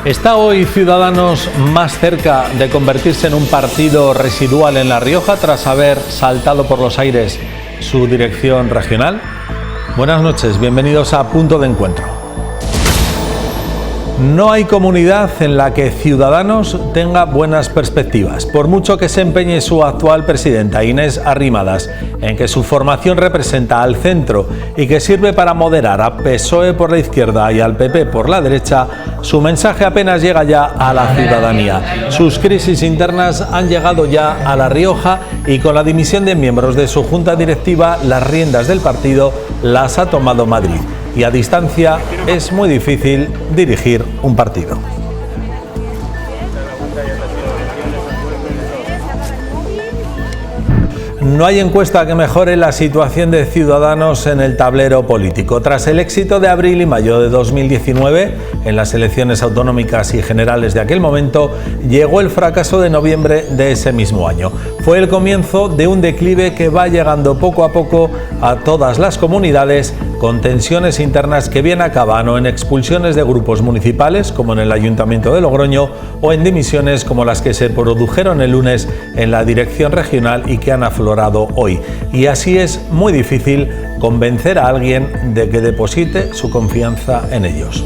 ¿Está hoy Ciudadanos más cerca de convertirse en un partido residual en La Rioja tras haber saltado por los aires su dirección regional? Buenas noches, bienvenidos a Punto de Encuentro. No hay comunidad en la que Ciudadanos tenga buenas perspectivas. Por mucho que se empeñe su actual presidenta, Inés Arrimadas, en que su formación representa al centro y que sirve para moderar a PSOE por la izquierda y al PP por la derecha, su mensaje apenas llega ya a la ciudadanía. Sus crisis internas han llegado ya a La Rioja y con la dimisión de miembros de su junta directiva, las riendas del partido las ha tomado Madrid. Y a distancia es muy difícil dirigir un partido. No hay encuesta que mejore la situación de Ciudadanos en el tablero político. Tras el éxito de abril y mayo de 2019, en las elecciones autonómicas y generales de aquel momento, llegó el fracaso de noviembre de ese mismo año. Fue el comienzo de un declive que va llegando poco a poco a todas las comunidades, con tensiones internas que bien acaban o en expulsiones de grupos municipales, como en el Ayuntamiento de Logroño, o en dimisiones como las que se produjeron el lunes en la dirección regional y que han aflorado hoy. Y así es muy difícil convencer a alguien de que deposite su confianza en ellos.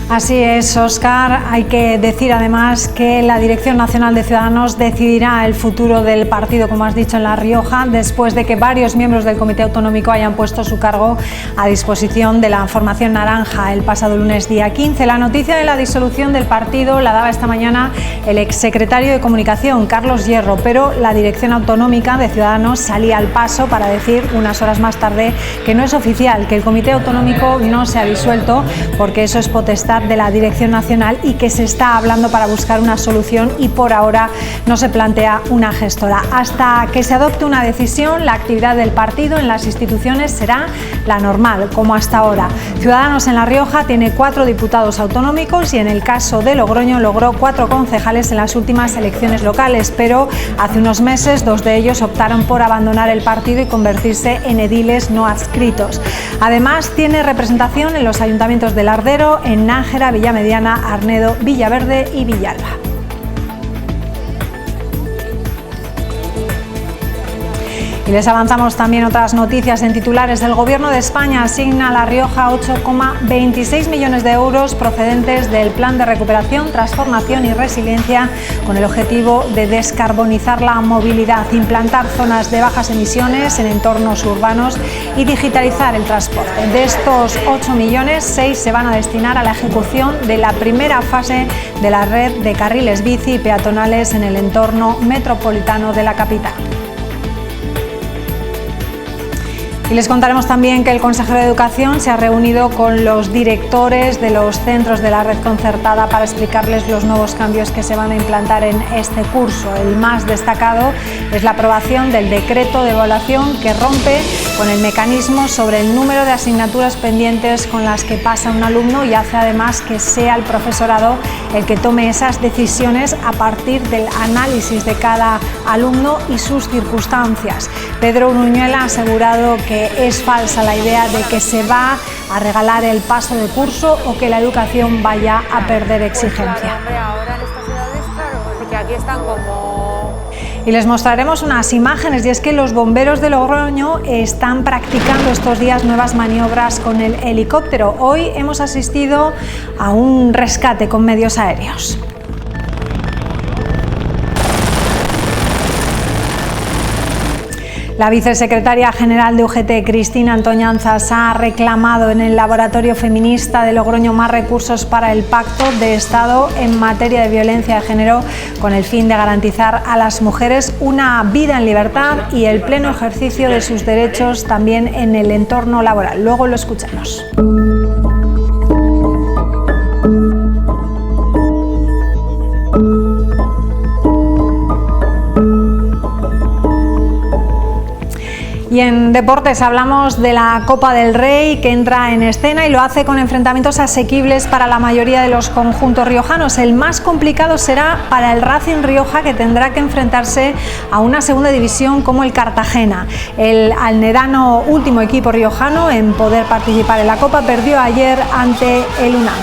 Así es, Óscar. Hay que decir además que la Dirección Nacional de Ciudadanos decidirá el futuro del partido, como has dicho, en La Rioja, después de que varios miembros del Comité Autonómico hayan puesto su cargo a disposición de la formación naranja el pasado lunes día 15. La noticia de la disolución del partido la daba esta mañana el exsecretario de Comunicación, Carlos Hierro, pero la Dirección Autonómica de Ciudadanos salía al paso para decir unas horas más tarde que no es oficial, que el Comité Autonómico no se ha disuelto, porque eso es potestad de la Dirección Nacional y que se está hablando para buscar una solución y por ahora no se plantea una gestora. Hasta que se adopte una decisión, la actividad del partido en las instituciones será la normal, como hasta ahora. Ciudadanos en La Rioja tiene 4 diputados autonómicos y en el caso de Logroño logró 4 concejales en las últimas elecciones locales, pero hace unos meses 2 de ellos optaron por abandonar el partido y convertirse en ediles no adscritos. Además, tiene representación en los ayuntamientos de Lardero, en Nájera, Villamediana, Arnedo, Villaverde y Villalba. Y les avanzamos también otras noticias en titulares. El Gobierno de España asigna a La Rioja 8,26 millones de euros procedentes del Plan de Recuperación, Transformación y Resiliencia, con el objetivo de descarbonizar la movilidad, implantar zonas de bajas emisiones en entornos urbanos y digitalizar el transporte. De estos 8 millones, 6 se van a destinar a la ejecución de la primera fase de la red de carriles bici y peatonales en el entorno metropolitano de la capital. Y les contaremos también que el consejero de Educación se ha reunido con los directores de los centros de la red concertada para explicarles los nuevos cambios que se van a implantar en este curso. El más destacado es la aprobación del decreto de evaluación que rompe con el mecanismo sobre el número de asignaturas pendientes con las que pasa un alumno y hace además que sea el profesorado el que tome esas decisiones a partir del análisis de cada alumno y sus circunstancias. Pedro Uruñuela ha asegurado que es falsa la idea de que se va a regalar el paso de curso o que la educación vaya a perder exigencia. Ahora en estas ciudades, claro, porque aquí están como... Y les mostraremos unas imágenes, y es que los bomberos de Logroño están practicando estos días nuevas maniobras con el helicóptero. Hoy hemos asistido a un rescate con medios aéreos. La vicesecretaria general de UGT, Cristina Antoñanzas, ha reclamado en el Laboratorio Feminista de Logroño más recursos para el Pacto de Estado en materia de violencia de género, con el fin de garantizar a las mujeres una vida en libertad y el pleno ejercicio de sus derechos también en el entorno laboral. Luego lo escuchamos. Y en deportes hablamos de la Copa del Rey, que entra en escena y lo hace con enfrentamientos asequibles para la mayoría de los conjuntos riojanos. El más complicado será para el Racing Rioja, que tendrá que enfrentarse a una segunda división como el Cartagena. El alnedano, último equipo riojano en poder participar en la Copa, perdió ayer ante el UNAM.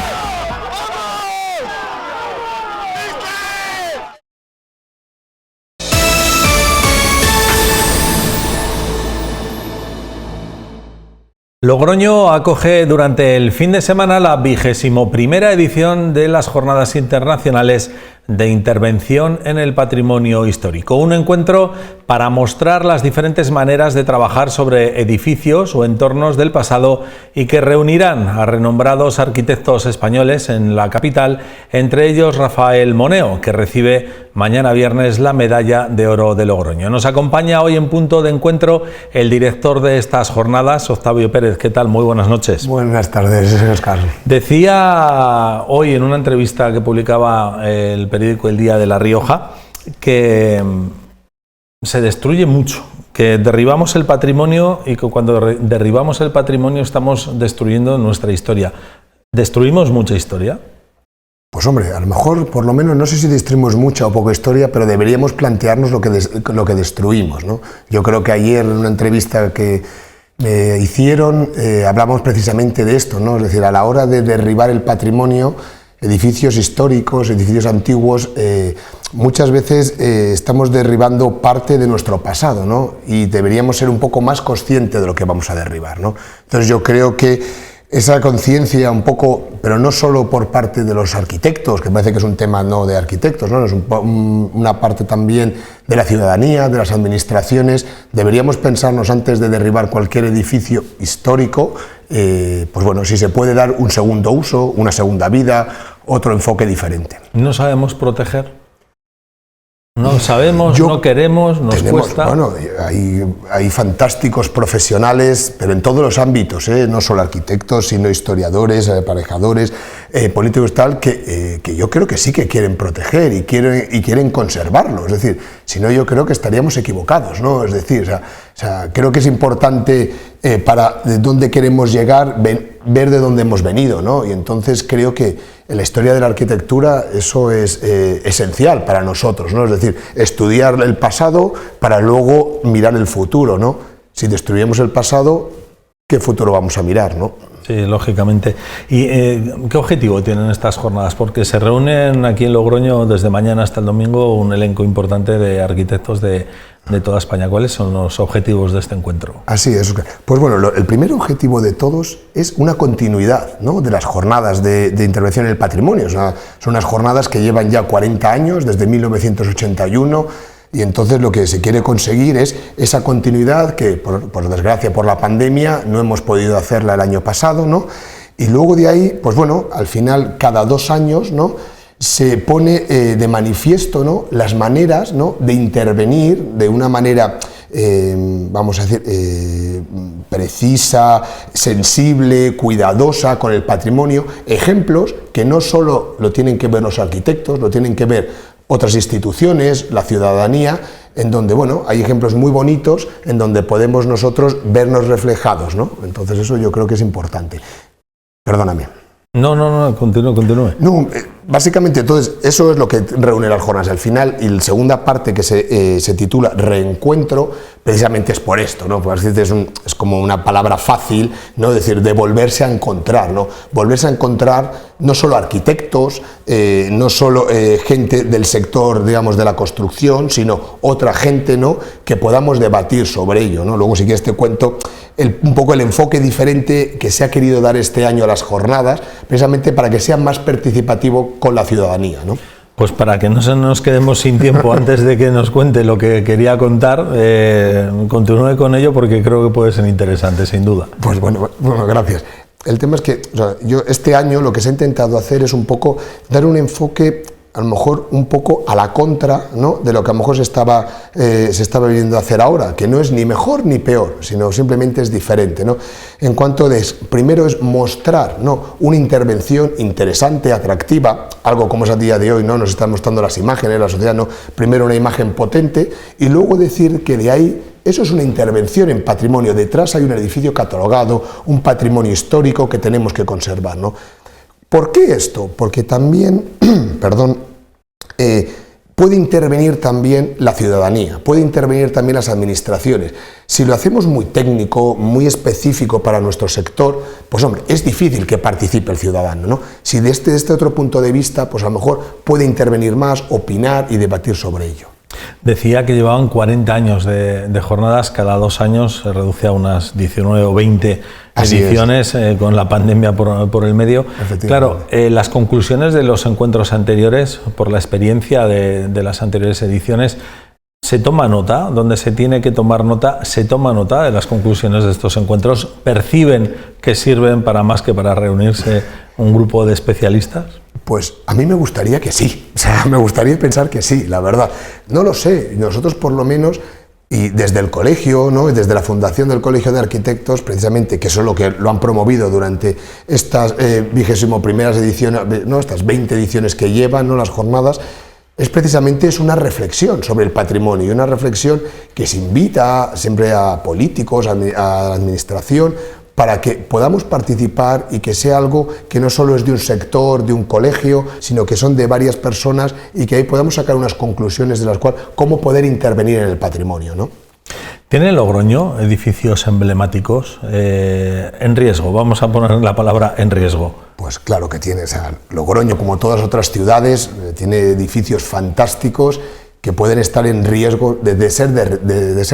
Logroño acoge durante el fin de semana la 21ª edición de las Jornadas Internacionales de Intervención en el Patrimonio Histórico. Un encuentro para mostrar las diferentes maneras de trabajar sobre edificios o entornos del pasado y que reunirán a renombrados arquitectos españoles en la capital, entre ellos Rafael Moneo, que recibe mañana viernes la Medalla de Oro de Logroño. Nos acompaña hoy en Punto de Encuentro el director de estas jornadas, Octavio Pérez. ¿Qué tal? Muy buenas noches. Buenas tardes, Oscar. Decía hoy en una entrevista que publicaba el periódico El Día de La Rioja que se destruye mucho, que derribamos el patrimonio y que cuando derribamos el patrimonio estamos destruyendo nuestra historia. ¿Destruimos mucha historia? Pues hombre, a lo mejor, por lo menos, no sé si destruimos mucha o poca historia, pero deberíamos plantearnos lo que destruimos, ¿no? Yo creo que ayer en una entrevista que me hicieron hablamos precisamente de esto, ¿no? Es decir, a la hora de derribar el patrimonio, edificios históricos, edificios antiguos, muchas veces estamos derribando parte de nuestro pasado, ¿no? Y deberíamos ser un poco más conscientes de lo que vamos a derribar, ¿no? Entonces yo creo que esa conciencia un poco, pero no solo por parte de los arquitectos, que parece que es un tema no de arquitectos, ¿no? Es una parte también de la ciudadanía, de las administraciones. Deberíamos pensarnos antes de derribar cualquier edificio histórico, pues bueno, si se puede dar un segundo uso, una segunda vida, otro enfoque diferente. ¿No sabemos proteger? No sabemos, no queremos, nos cuesta. Bueno, hay fantásticos profesionales, pero en todos los ámbitos, no solo arquitectos, sino historiadores, aparejadores, políticos tal, que yo creo que sí que quieren proteger y quieren conservarlo. Es decir, si no, yo creo que estaríamos equivocados, ¿no? Es decir, o sea, creo que es importante para de dónde queremos llegar, ver de dónde hemos venido, ¿no? Y entonces creo que en la historia de la arquitectura eso es esencial para nosotros, ¿no? Es decir, estudiar el pasado para luego mirar el futuro, ¿no? Si destruimos el pasado, ¿qué futuro vamos a mirar, no? Sí, lógicamente. ¿Y qué objetivo tienen estas jornadas? Porque se reúnen aquí en Logroño desde mañana hasta el domingo un elenco importante de arquitectos de toda España. ¿Cuáles son los objetivos de este encuentro? Así es. Pues bueno, el primer objetivo de todos es una continuidad, ¿no?, de las jornadas de intervención en el patrimonio. O sea, son unas jornadas que llevan ya 40 años, desde 1981, y entonces lo que se quiere conseguir es esa continuidad que, por desgracia, por la pandemia, no hemos podido hacerla el año pasado, ¿no? Y luego de ahí, pues bueno, al final, cada 2 años, ¿no?, se pone de manifiesto, ¿no?, las maneras, ¿no?, de intervenir de una manera, vamos a decir, precisa, sensible, cuidadosa con el patrimonio. Ejemplos que no solo lo tienen que ver los arquitectos, lo tienen que ver otras instituciones, la ciudadanía, en donde, bueno, hay ejemplos muy bonitos en donde podemos nosotros vernos reflejados, ¿no? Entonces eso yo creo que es importante. Perdóname. No, continúe. No, básicamente, entonces, eso es lo que reúne las jornadas. Al final, y la segunda parte que se titula Reencuentro, precisamente es por esto, ¿no? Pues es como una palabra fácil, ¿no? Es decir, de volverse a encontrar, ¿no? Volverse a encontrar no solo arquitectos, no solo gente del sector, digamos, de la construcción, sino otra gente, ¿no?, que podamos debatir sobre ello, ¿no? Luego, si quieres, te cuento un poco el enfoque diferente que se ha querido dar este año a las jornadas, precisamente para que sea más participativo con la ciudadanía, ¿no? Pues para que no se nos quedemos sin tiempo antes de que nos cuente lo que quería contar, continúe con ello porque creo que puede ser interesante, sin duda. Pues bueno, gracias. El tema es que, o sea, yo este año lo que se ha intentado hacer es un poco dar un enfoque, a lo mejor un poco a la contra, ¿no?, de lo que a lo mejor se estaba viniendo a hacer ahora, que no es ni mejor ni peor, sino simplemente es diferente, ¿no? En cuanto primero es mostrar, ¿no?, una intervención interesante, atractiva, algo como es a día de hoy, ¿no?, nos están mostrando las imágenes, la sociedad, ¿no?, primero una imagen potente y luego decir que de ahí eso es una intervención en patrimonio, detrás hay un edificio catalogado, un patrimonio histórico que tenemos que conservar, ¿no? ¿Por qué esto? Porque también, puede intervenir también la ciudadanía, puede intervenir también las administraciones. Si lo hacemos muy técnico, muy específico para nuestro sector, pues hombre, es difícil que participe el ciudadano, ¿no? Si desde este otro punto de vista, pues a lo mejor puede intervenir más, opinar y debatir sobre ello. Decía que llevaban 40 años de jornadas, cada 2 años se reduce a unas 19 o 20 ediciones con la pandemia por el medio. Claro, las conclusiones de los encuentros anteriores, por la experiencia de las anteriores ediciones, ¿se toma nota? Donde se tiene que tomar nota, ¿se toma nota de las conclusiones de estos encuentros? ¿Perciben que sirven para más que para reunirse un grupo de especialistas? Pues a mí me gustaría que sí, o sea, me gustaría pensar que sí, la verdad. No lo sé, nosotros por lo menos, y desde el colegio, ¿no? Desde la fundación del Colegio de Arquitectos, precisamente, que eso es lo que lo han promovido durante estas 21ª ediciones, ¿no? Estas 20 ediciones que llevan, ¿no? Las jornadas, es precisamente una reflexión sobre el patrimonio, y una reflexión que se invita siempre a políticos, a la administración, para que podamos participar y que sea algo que no solo es de un sector, de un colegio, sino que son de varias personas y que ahí podamos sacar unas conclusiones de las cuales cómo poder intervenir en el patrimonio, ¿no? ¿Tiene Logroño edificios emblemáticos en riesgo? Vamos a poner la palabra en riesgo. Pues claro que tiene. O sea, Logroño, como todas otras ciudades, tiene edificios fantásticos que pueden estar en riesgo de ser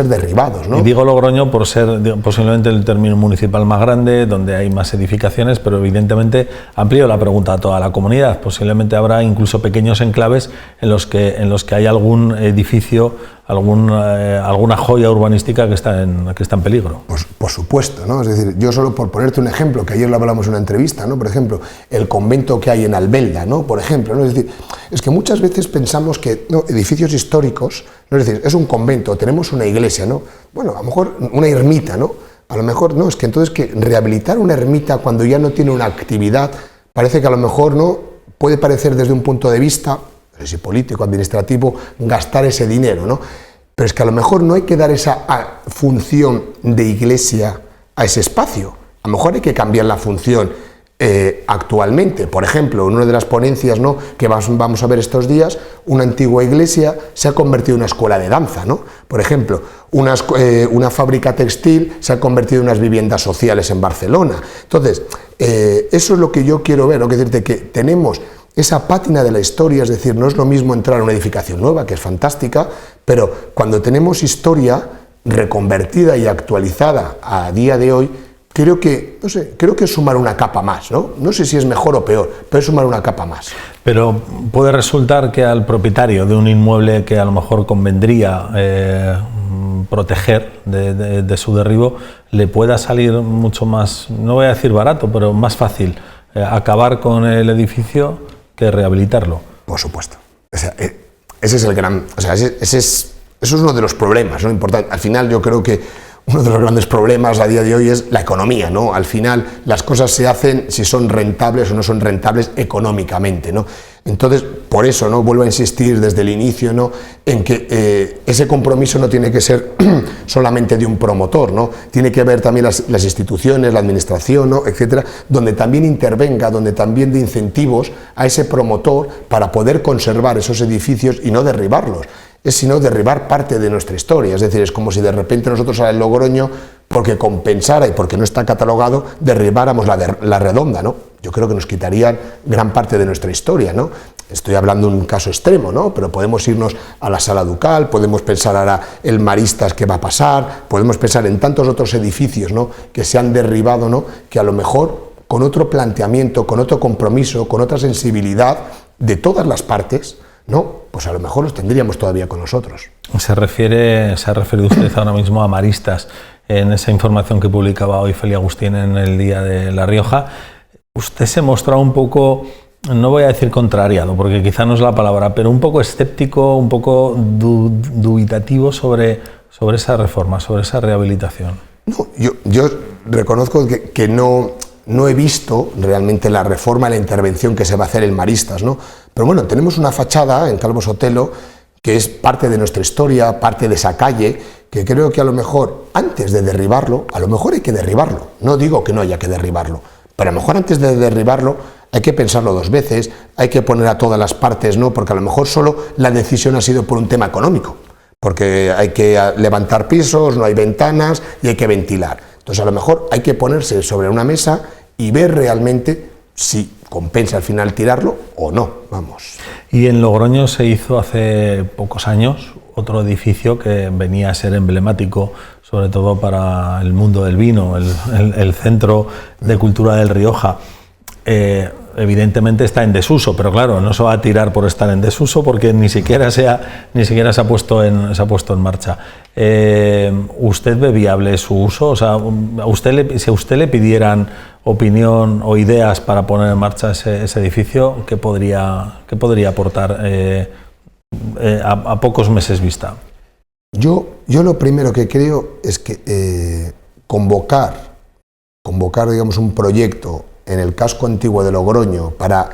derribados, ¿no? Y digo Logroño por ser posiblemente el término municipal más grande, donde hay más edificaciones, pero evidentemente amplío la pregunta a toda la comunidad. Posiblemente habrá incluso pequeños enclaves en los que hay algún edificio, alguna joya urbanística que está en peligro. Pues, por supuesto, ¿no? Es decir, yo solo por ponerte un ejemplo, que ayer lo hablamos en una entrevista, ¿no? Por ejemplo, el convento que hay en Albelda, ¿no? Por ejemplo, ¿no? Es decir, es que muchas veces pensamos que edificios históricos, ¿no? Es decir, es un convento, tenemos una iglesia, ¿no? Bueno, a lo mejor una ermita, ¿no? A lo mejor no, es que entonces que rehabilitar una ermita cuando ya no tiene una actividad, parece que a lo mejor no puede parecer desde un punto de vista, no sé si político, administrativo, gastar ese dinero, ¿no? Pero es que a lo mejor no hay que dar esa función de iglesia a ese espacio. A lo mejor hay que cambiar la función actualmente. Por ejemplo, en una de las ponencias, ¿no?, que vamos a ver estos días, una antigua iglesia se ha convertido en una escuela de danza, ¿no? Por ejemplo, una fábrica textil se ha convertido en unas viviendas sociales en Barcelona. Entonces, eso es lo que yo quiero ver, ¿no? Que decirte que tenemos esa pátina de la historia, es decir, no es lo mismo entrar a una edificación nueva, que es fantástica, pero cuando tenemos historia reconvertida y actualizada a día de hoy, creo que es sumar una capa más, ¿no? No sé si es mejor o peor, pero es sumar una capa más. Pero puede resultar que al propietario de un inmueble que a lo mejor convendría proteger de su derribo, le pueda salir mucho más, no voy a decir barato, pero más fácil acabar con el edificio que rehabilitarlo. Por supuesto. O sea, ese es el gran, o sea, eso es uno de los problemas, ¿no? Importante. Al final yo creo que uno de los grandes problemas a día de hoy es la economía, ¿no? Al final las cosas se hacen si son rentables o no son rentables económicamente, ¿no? Entonces, por eso, ¿no?, vuelvo a insistir desde el inicio, ¿no?, en que ese compromiso no tiene que ser solamente de un promotor, ¿no? Tiene que haber también las instituciones, la administración, ¿no?, etcétera, donde también intervenga, donde también dé incentivos a ese promotor para poder conservar esos edificios y no derribarlos. Es sino derribar parte de nuestra historia, es decir, es como si de repente nosotros a Logroño, porque compensara y porque no está catalogado, derribáramos la Redonda, ¿no? Yo creo que nos quitarían gran parte de nuestra historia, ¿no? Estoy hablando de un caso extremo, ¿no? Pero podemos irnos a la Sala Ducal, podemos pensar ahora el Maristas qué va a pasar, podemos pensar en tantos otros edificios, ¿no?, que se han derribado, ¿no?, que a lo mejor con otro planteamiento, con otro compromiso, con otra sensibilidad de todas las partes, ¿no?, pues a lo mejor los tendríamos todavía con nosotros. Se ha referido usted ahora mismo a Maristas en esa información que publicaba hoy Feli Agustín en el Día de La Rioja. Usted se mostraba un poco, no voy a decir contrariado, porque quizá no es la palabra, pero un poco escéptico, un poco dubitativo sobre esa reforma, sobre esa rehabilitación. No, yo reconozco que no he visto realmente la reforma, la intervención que se va a hacer en Maristas, ¿no? Pero bueno, tenemos una fachada en Calvo Sotelo que es parte de nuestra historia, parte de esa calle, que creo que a lo mejor antes de derribarlo, a lo mejor hay que derribarlo. No digo que no haya que derribarlo, pero a lo mejor antes de derribarlo hay que pensarlo dos veces, hay que poner a todas las partes, ¿no? Porque a lo mejor solo la decisión ha sido por un tema económico, porque hay que levantar pisos, no hay ventanas y hay que ventilar. Entonces a lo mejor hay que ponerse sobre una mesa y ver realmente si compensa al final tirarlo o no, vamos. Y en Logroño se hizo hace pocos años otro edificio que venía a ser emblemático, sobre todo para el mundo del vino, el Centro de Cultura del Rioja. Evidentemente está en desuso, pero claro, no se va a tirar por estar en desuso porque ni siquiera se ha puesto en marcha. ¿Usted ve viable su uso? O sea, si a usted le pidieran opinión o ideas para poner en marcha ese edificio, ¿qué podría aportar a pocos meses vista? Yo lo primero que creo es que convocar, digamos, un proyecto en el casco antiguo de Logroño para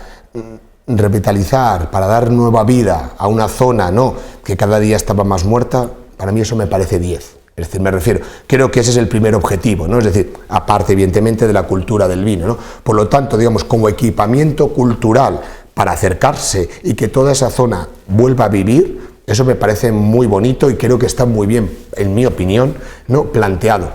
revitalizar, para dar nueva vida a una zona, ¿no?, que cada día estaba más muerta, para mí eso me parece 10. Es decir, me refiero, creo que ese es el primer objetivo, ¿no? Es decir, aparte evidentemente de la cultura del vino, ¿no? Por lo tanto, digamos, como equipamiento cultural para acercarse y que toda esa zona vuelva a vivir, eso me parece muy bonito y creo que está muy bien, en mi opinión, ¿no?, planteado.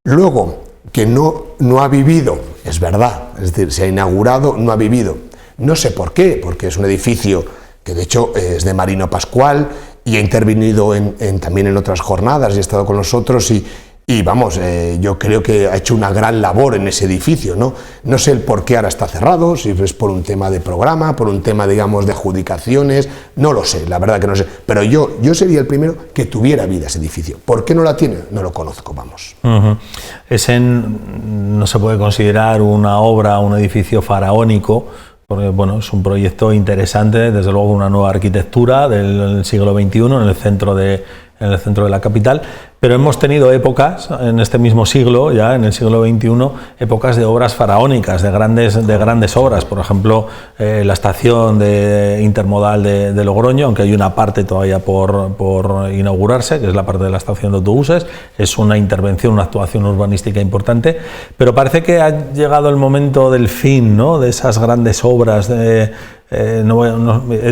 Luego, que no ha vivido, es verdad, es decir, se ha inaugurado, no ha vivido. No sé por qué, porque es un edificio que de hecho es de Marino Pascual y ha intervenido también en otras jornadas y ha estado con nosotros y vamos, yo creo que ha hecho una gran labor en ese edificio, ¿no? No sé el por qué ahora está cerrado, si es por un tema de programa, por un tema, digamos, de adjudicaciones, no lo sé, la verdad que no sé, pero yo sería el primero que tuviera vida ese edificio. ¿Por qué no la tiene? No lo conozco, vamos. Ese no se puede considerar una obra, un edificio faraónico, porque bueno, es un proyecto interesante, desde luego una nueva arquitectura del siglo XXI en el centro de la capital, pero hemos tenido épocas en este mismo siglo, ya en el siglo XXI, épocas de obras faraónicas, de grandes obras, por ejemplo, la estación intermodal de Logroño, aunque hay una parte todavía por inaugurarse, que es la parte de la estación de autobuses, es una intervención, una actuación urbanística importante, pero parece que ha llegado el momento del fin, ¿no?, de esas grandes obras, he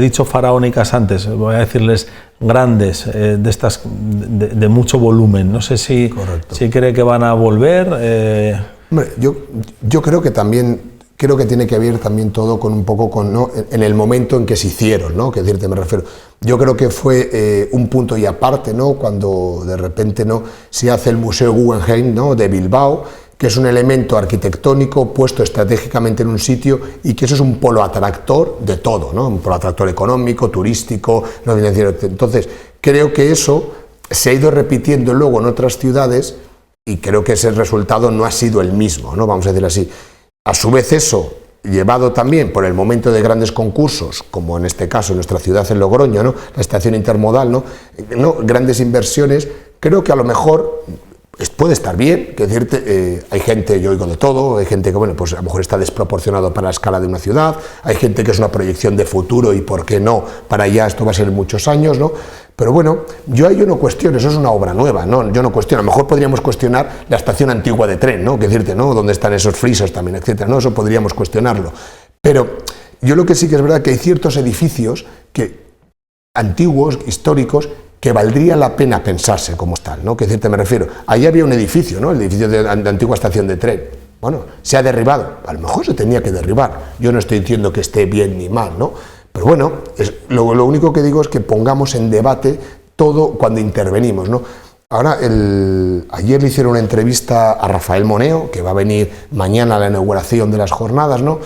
dicho faraónicas antes, voy a decirles grandes, de estas de mucho volumen. No sé si cree que van a volver. Hombre, yo creo que tiene que ver también todo con un poco ¿no?, en el momento en que se hicieron, ¿no?, que decirte, me refiero. Yo creo que fue un punto y aparte, ¿no?, cuando de repente, ¿no?, se hace el Museo Guggenheim, ¿no?, de Bilbao, que es un elemento arquitectónico puesto estratégicamente en un sitio y que eso es un polo atractor de todo, ¿no?, un polo atractor económico, turístico, no financiero. Entonces, creo que eso se ha ido repitiendo luego en otras ciudades y creo que ese resultado no ha sido el mismo, ¿no?, vamos a decir así. A su vez eso, llevado también por el momento de grandes concursos, como en este caso en nuestra ciudad, en Logroño, ¿no?, la estación intermodal, ¿no?, grandes inversiones, creo que a lo mejor puede estar bien, que decirte, hay gente, yo oigo de todo, hay gente que, bueno, pues a lo mejor está desproporcionado para la escala de una ciudad, hay gente que es una proyección de futuro y por qué no, para allá esto va a ser en muchos años, ¿no? Pero bueno, yo no cuestiono, eso es una obra nueva, ¿no? Yo no cuestiono, a lo mejor podríamos cuestionar la estación antigua de tren, ¿no?, que decirte, ¿no?, dónde están esos frisos también, etcétera, ¿no? Eso podríamos cuestionarlo. Pero yo lo que sí que es verdad que hay ciertos edificios antiguos, históricos, que valdría la pena pensarse como tal, ¿no? Que decirte, me refiero, ahí había un edificio, ¿no?, el edificio de antigua estación de tren. Bueno, se ha derribado, a lo mejor se tenía que derribar. Yo no estoy diciendo que esté bien ni mal, ¿no? Pero bueno, lo único que digo es que pongamos en debate todo cuando intervenimos, ¿no? Ahora, ayer le hicieron una entrevista a Rafael Moneo, que va a venir mañana a la inauguración de las jornadas, ¿no?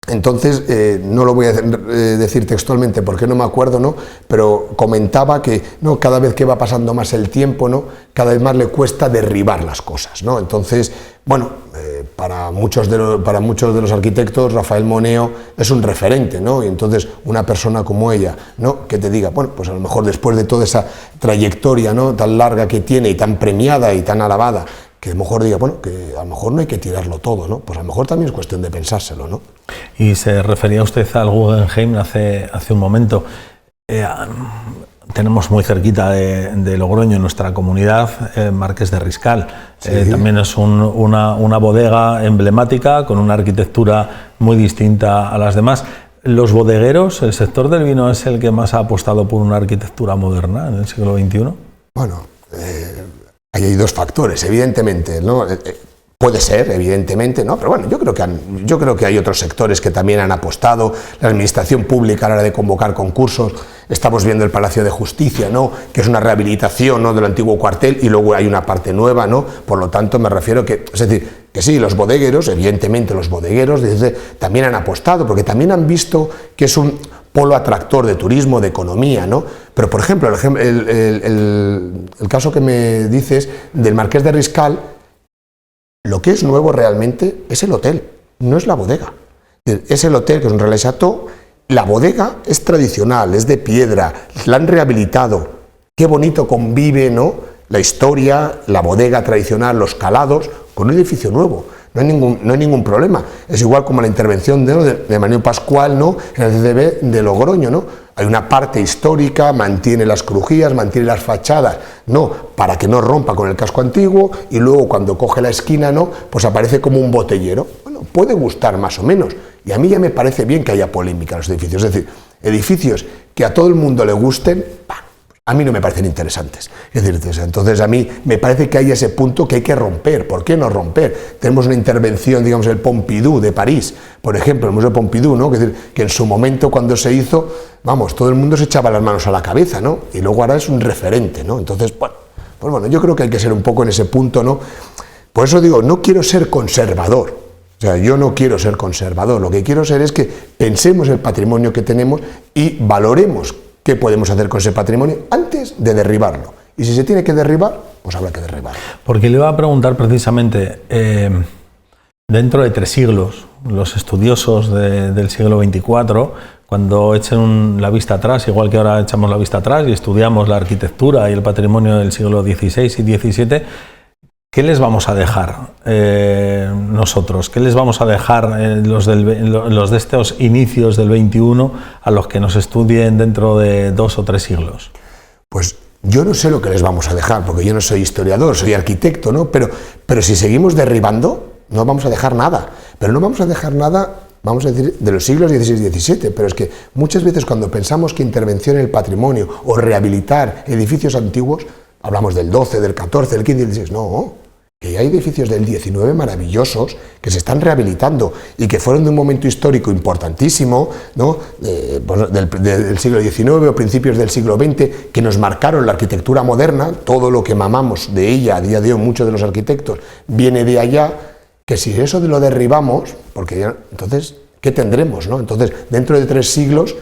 Entonces, no lo voy a decir textualmente porque no me acuerdo, ¿no?, pero comentaba que ¿no?, cada vez que va pasando más el tiempo, ¿no?, cada vez más le cuesta derribar las cosas, ¿no? Entonces, bueno, para muchos de los arquitectos, Rafael Moneo es un referente, ¿no? Y entonces una persona como ella, ¿no?, que te diga, bueno, pues a lo mejor después de toda esa trayectoria, ¿no?, tan larga que tiene y tan premiada y tan alabada, que a lo mejor diga, bueno, que a lo mejor no hay que tirarlo todo, ¿no? Pues a lo mejor también es cuestión de pensárselo, ¿no? Y se refería usted al Guggenheim hace un momento. Tenemos muy cerquita de Logroño, en nuestra comunidad, Marqués de Riscal. Sí. También es una bodega emblemática con una arquitectura muy distinta a las demás. ¿Los bodegueros, el sector del vino, es el que más ha apostado por una arquitectura moderna en el siglo XXI? Bueno, ahí hay dos factores, evidentemente, ¿no? Puede ser, evidentemente, ¿no? Pero bueno, yo creo que hay otros sectores que también han apostado. La administración pública a la hora de convocar concursos Estamos viendo el Palacio de Justicia, ¿no? Que es una rehabilitación, ¿no? Del antiguo cuartel, y luego hay una parte nueva, ¿no? Por lo tanto, me refiero que, es decir, que sí, los bodegueros, evidentemente los bodegueros también han apostado, porque también han visto que es un polo atractor de turismo, de economía, ¿no? Pero, por ejemplo, el caso que me dices del Marqués de Riscal, lo que es nuevo realmente es el hotel, no es la bodega. Es el hotel, que es un Relais Chateau. La bodega es tradicional, es de piedra, la han rehabilitado. Qué bonito convive, ¿no? La historia, la bodega tradicional, los calados, con un edificio nuevo. No hay ningún problema. Es igual como la intervención de Manuel Pascual, ¿no? En el CCB de Logroño, ¿no? Hay una parte histórica, mantiene las crujías, mantiene las fachadas, no, para que no rompa con el casco antiguo, y luego cuando coge la esquina, ¿no? Pues aparece como un botellero. Bueno, puede gustar más o menos, y a mí ya me parece bien que haya polémica en los edificios. Es decir, edificios que a todo el mundo le gusten, a mí no me parecen interesantes. Es decir, entonces a mí me parece que hay ese punto que hay que romper. ¿Por qué no romper? Tenemos una intervención, digamos, el Pompidou de París, por ejemplo, el Museo Pompidou, ¿no? Es decir, que en su momento cuando se hizo, vamos, todo el mundo se echaba las manos a la cabeza, ¿no? Y luego ahora es un referente, ¿no? Entonces, bueno, pues bueno, yo creo que hay que ser un poco en ese punto, ¿no? Por eso digo, no quiero ser conservador. O sea, yo no quiero ser conservador. Lo que quiero ser es que pensemos el patrimonio que tenemos y valoremos qué podemos hacer con ese patrimonio antes de derribarlo. Y si se tiene que derribar, pues habrá que derribarlo. Porque le iba a preguntar precisamente, dentro de 3 siglos, los estudiosos del siglo XXIV, cuando echen la vista atrás, igual que ahora echamos la vista atrás y estudiamos la arquitectura y el patrimonio del siglo XVI y XVII, ¿qué les vamos a dejar nosotros? ¿Qué les vamos a dejar los de estos inicios del XXI a los que nos estudien dentro de 2 o 3 siglos? Pues yo no sé lo que les vamos a dejar, porque yo no soy historiador, soy arquitecto, ¿no? Pero si seguimos derribando, no vamos a dejar nada. Pero no vamos a dejar nada, vamos a decir, de los siglos XVI y XVII, pero es que muchas veces cuando pensamos que intervención en el patrimonio o rehabilitar edificios antiguos, hablamos del XII, del XIV, del XV y del XVI, no. Que hay edificios del XIX maravillosos que se están rehabilitando y que fueron de un momento histórico importantísimo, ¿no? Del siglo XIX o principios del siglo XX, que nos marcaron la arquitectura moderna. Todo lo que mamamos de ella a día de hoy, muchos de los arquitectos, viene de allá, que si eso lo derribamos, porque ya, entonces, ¿qué tendremos, no? Entonces, dentro de 3 siglos,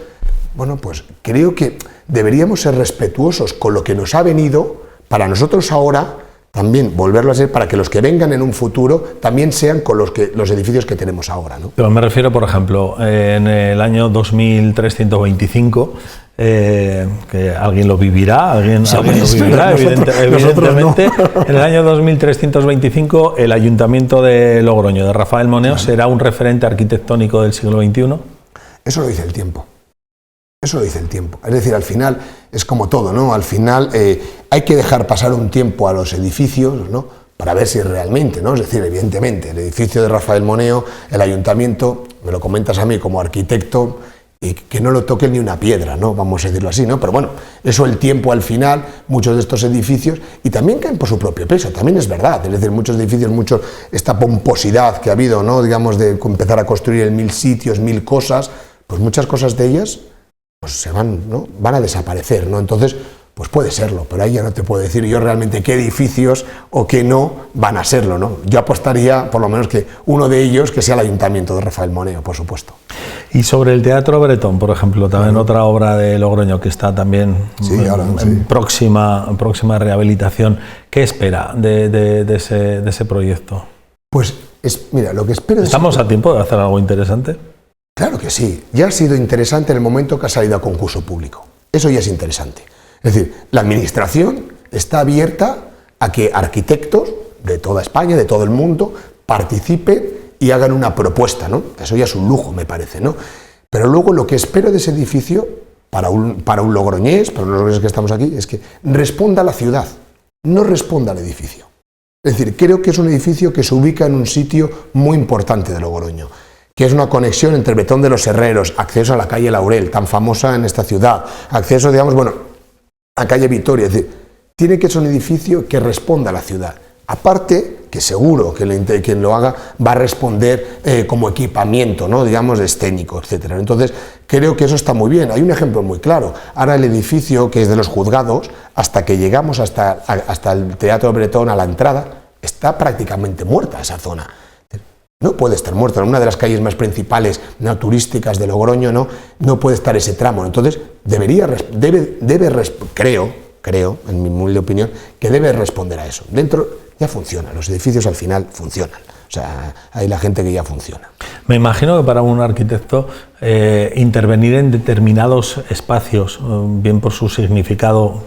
bueno, pues creo que deberíamos ser respetuosos con lo que nos ha venido, para nosotros ahora también volverlo a ser, para que los que vengan en un futuro también sean con los edificios que tenemos ahora, ¿no? Pero me refiero, por ejemplo, en el año 2325, que alguien lo vivirá, alguien lo vivirá, evidentemente. No. En el año 2325, el Ayuntamiento de Logroño, de Rafael Moneo, ¿será un referente arquitectónico del siglo XXI? Eso lo dice el tiempo. Eso lo dice el tiempo. Es decir, al final es como todo, ¿no? Al final hay que dejar pasar un tiempo a los edificios, ¿no? Para ver si realmente, ¿no? Es decir, evidentemente, el edificio de Rafael Moneo, el ayuntamiento, me lo comentas a mí como arquitecto, y que no lo toque ni una piedra, ¿no? Vamos a decirlo así, ¿no? Pero bueno, eso el tiempo al final, muchos de estos edificios, y también caen por su propio peso, también es verdad, es decir, muchos edificios, esta pomposidad que ha habido, ¿no? Digamos, de empezar a construir en 1000 sitios, 1000 cosas, pues muchas cosas de ellas pues se van, ¿no? Van a desaparecer, ¿no? Entonces, pues puede serlo, pero ahí ya no te puedo decir yo realmente qué edificios o qué no van a serlo, ¿no? Yo apostaría, por lo menos, que uno de ellos que sea el Ayuntamiento de Rafael Moneo, por supuesto. Y sobre el Teatro Bretón, por ejemplo, también otra obra de Logroño que está también en próxima rehabilitación, ¿qué espera de ese proyecto? Pues, mira, lo que espero... ¿Estamos a tiempo de hacer algo interesante? Claro que sí, ya ha sido interesante en el momento que ha salido a concurso público. Eso ya es interesante. Es decir, la administración está abierta a que arquitectos de toda España, de todo el mundo, participen y hagan una propuesta, ¿no? Eso ya es un lujo, me parece, ¿no? Pero luego lo que espero de ese edificio, para un logroñés, para los logroñeses que estamos aquí, es que responda a la ciudad, no responda al edificio. Es decir, creo que es un edificio que se ubica en un sitio muy importante de Logroño, que es una conexión entre Betón de los Herreros, acceso a la calle Laurel, tan famosa en esta ciudad, acceso, digamos, bueno, a calle Vitoria. Es decir, tiene que ser un edificio que responda a la ciudad. Aparte, que seguro que quien lo haga va a responder como equipamiento, ¿no? Digamos, escénico, etcétera. Entonces, creo que eso está muy bien. Hay un ejemplo muy claro. Ahora el edificio que es de los juzgados, hasta que llegamos hasta el Teatro Bretón a la entrada, está prácticamente muerta esa zona. No puede estar muerta. En una de las calles más principales, no turísticas de Logroño, no puede estar ese tramo. Entonces, creo, en mi humilde opinión, que debe responder a eso. Dentro ya funciona, los edificios al final funcionan. O sea, hay la gente que ya funciona. Me imagino que para un arquitecto intervenir en determinados espacios, bien por su significado,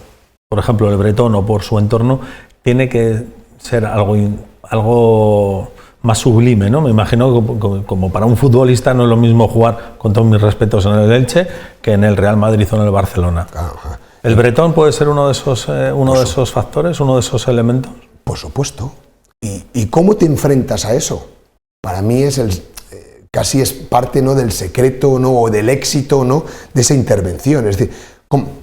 por ejemplo el Bretón, o por su entorno, tiene que ser algo más sublime, ¿no? Me imagino que como para un futbolista no es lo mismo jugar, con todos mis respetos, en el Elche que en el Real Madrid o en el Barcelona. Ajá. ¿El Bretón puede ser uno de esos factores, uno de esos elementos? Por supuesto. ¿Y cómo te enfrentas a eso? Para mí es casi es parte, ¿no?, del secreto, ¿no?, o del éxito, ¿no?, de esa intervención. Es decir,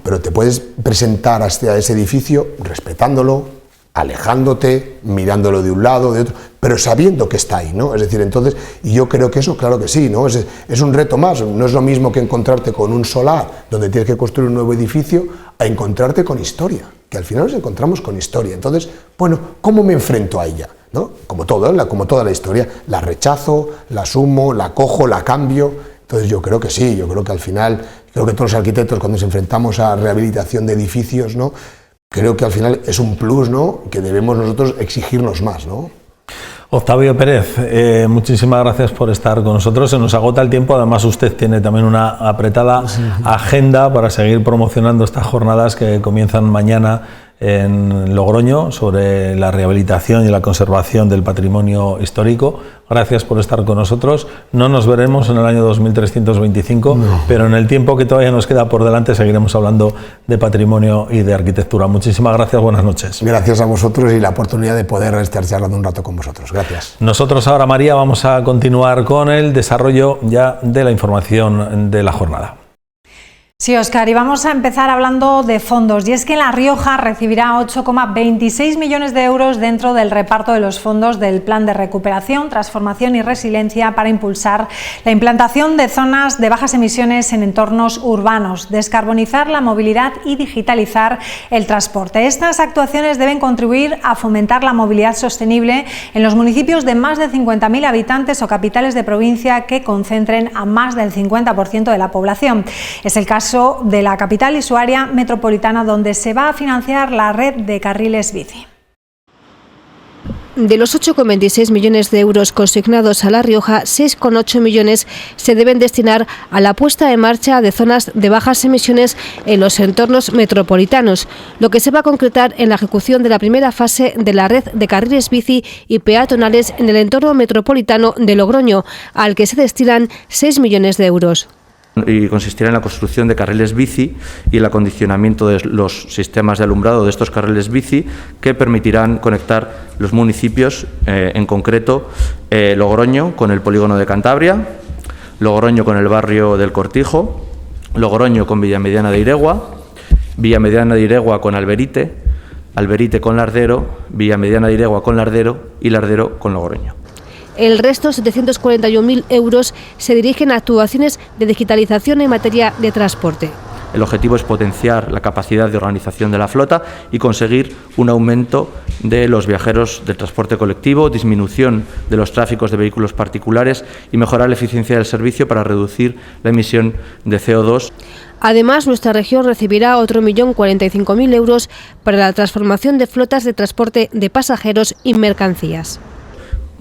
pero te puedes presentar hacia ese edificio respetándolo, alejándote, mirándolo de un lado, de otro, pero sabiendo que está ahí, ¿no? Es decir, entonces, y yo creo que eso, claro que sí, ¿no? Es un reto más. No es lo mismo que encontrarte con un solar donde tienes que construir un nuevo edificio a encontrarte con historia, que al final nos encontramos con historia. Entonces, bueno, ¿cómo me enfrento a ella? ¿No? Como como toda la historia, la rechazo, la asumo, la cojo, la cambio. Entonces yo creo que sí, yo creo que al final, creo que todos los arquitectos cuando nos enfrentamos a rehabilitación de edificios, ¿no?, creo que al final es un plus, ¿no?, que debemos nosotros exigirnos más, ¿no? Octavio Pérez, muchísimas gracias por estar con nosotros. Se nos agota el tiempo, además usted tiene también una apretada agenda para seguir promocionando estas jornadas que comienzan mañana en Logroño sobre la rehabilitación y la conservación del patrimonio histórico. Gracias por estar con nosotros. No nos veremos en el año 2325, pero en el tiempo que todavía nos queda por delante seguiremos hablando de patrimonio y de arquitectura. Muchísimas gracias, buenas noches. Gracias a vosotros y la oportunidad de poder estar charlando un rato con vosotros. Gracias. Nosotros ahora, María, vamos a continuar con el desarrollo ya de la información de la jornada. Sí, Óscar, y vamos a empezar hablando de fondos. Y es que La Rioja recibirá 8,26 millones de euros dentro del reparto de los fondos del Plan de Recuperación, Transformación y Resiliencia para impulsar la implantación de zonas de bajas emisiones en entornos urbanos, descarbonizar la movilidad y digitalizar el transporte. Estas actuaciones deben contribuir a fomentar la movilidad sostenible en los municipios de más de 50.000 habitantes o capitales de provincia que concentren a más del 50% de la población. Es el caso de la capital y su área metropolitana, donde se va a financiar la red de carriles bici. De los 8,26 millones de euros consignados a La Rioja, 6,8 millones se deben destinar a la puesta en marcha de zonas de bajas emisiones en los entornos metropolitanos, lo que se va a concretar en la ejecución de la primera fase de la red de carriles bici y peatonales en el entorno metropolitano de Logroño, al que se destinan 6 millones de euros. Y consistirá en la construcción de carriles bici y el acondicionamiento de los sistemas de alumbrado de estos carriles bici que permitirán conectar los municipios, en concreto Logroño con el polígono de Cantabria, Logroño con el barrio del Cortijo, Logroño con Villamediana de Iregua, Villamediana de Iregua con Alberite, Alberite con Lardero, Villamediana de Iregua con Lardero y Lardero con Logroño. El resto, 741.000 euros, se dirigen a actuaciones de digitalización en materia de transporte. El objetivo es potenciar la capacidad de organización de la flota y conseguir un aumento de los viajeros del transporte colectivo, disminución de los tráficos de vehículos particulares y mejorar la eficiencia del servicio para reducir la emisión de CO2. Además, nuestra región recibirá otro 1.045.000 euros para la transformación de flotas de transporte de pasajeros y mercancías,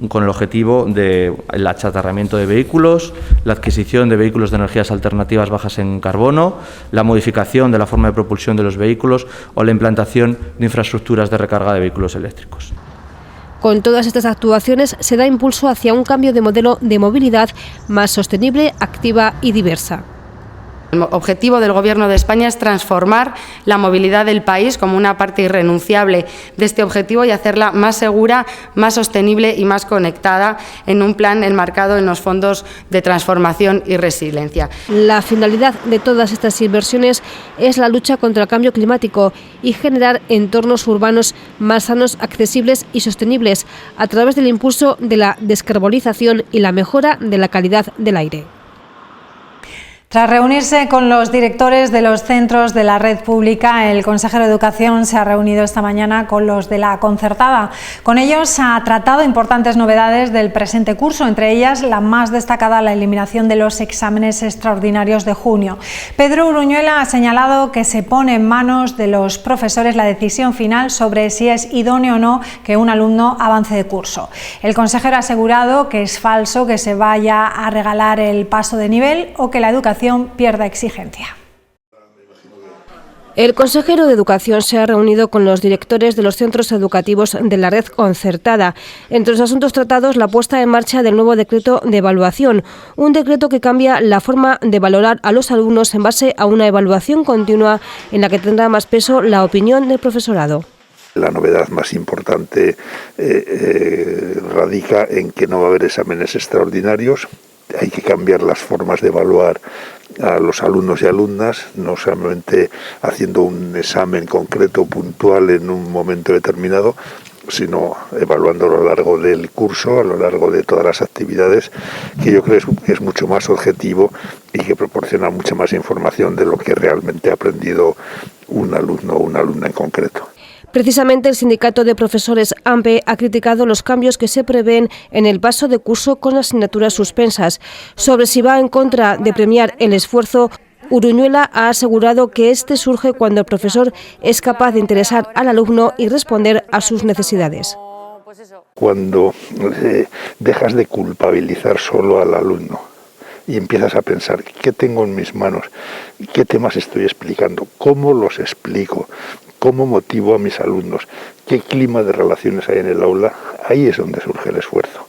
con el objetivo del achatarramiento de vehículos, la adquisición de vehículos de energías alternativas bajas en carbono, la modificación de la forma de propulsión de los vehículos o la implantación de infraestructuras de recarga de vehículos eléctricos. Con todas estas actuaciones se da impulso hacia un cambio de modelo de movilidad más sostenible, activa y diversa. El objetivo del Gobierno de España es transformar la movilidad del país como una parte irrenunciable de este objetivo y hacerla más segura, más sostenible y más conectada en un plan enmarcado en los fondos de transformación y resiliencia. La finalidad de todas estas inversiones es la lucha contra el cambio climático y generar entornos urbanos más sanos, accesibles y sostenibles a través del impulso de la descarbonización y la mejora de la calidad del aire. Tras reunirse con los directores de los centros de la red pública, el consejero de Educación se ha reunido esta mañana con los de la concertada. Con ellos ha tratado importantes novedades del presente curso, entre ellas la más destacada, la eliminación de los exámenes extraordinarios de junio. Pedro Uruñuela ha señalado que se pone en manos de los profesores la decisión final sobre si es idóneo o no que un alumno avance de curso. El consejero ha asegurado que es falso que se vaya a regalar el paso de nivel o que la educación pierda exigencia. El consejero de Educación se ha reunido con los directores de los centros educativos de la red concertada. Entre los asuntos tratados, la puesta en marcha del nuevo decreto de evaluación, un decreto que cambia la forma de valorar a los alumnos en base a una evaluación continua en la que tendrá más peso la opinión del profesorado. La novedad más importante radica en que no va a haber exámenes extraordinarios. Hay que cambiar las formas de evaluar a los alumnos y alumnas, no solamente haciendo un examen concreto, puntual en un momento determinado, sino evaluando a lo largo del curso, a lo largo de todas las actividades, que yo creo que es mucho más objetivo y que proporciona mucha más información de lo que realmente ha aprendido un alumno o una alumna en concreto. Precisamente el sindicato de profesores AMPE ha criticado los cambios que se prevén en el paso de curso con asignaturas suspensas. Sobre si va en contra de premiar el esfuerzo, Uruñuela ha asegurado que este surge cuando el profesor es capaz de interesar al alumno y responder a sus necesidades. Cuando dejas de culpabilizar solo al alumno y empiezas a pensar qué tengo en mis manos, qué temas estoy explicando, cómo los explico, cómo motivo a mis alumnos, qué clima de relaciones hay en el aula, ahí es donde surge el esfuerzo.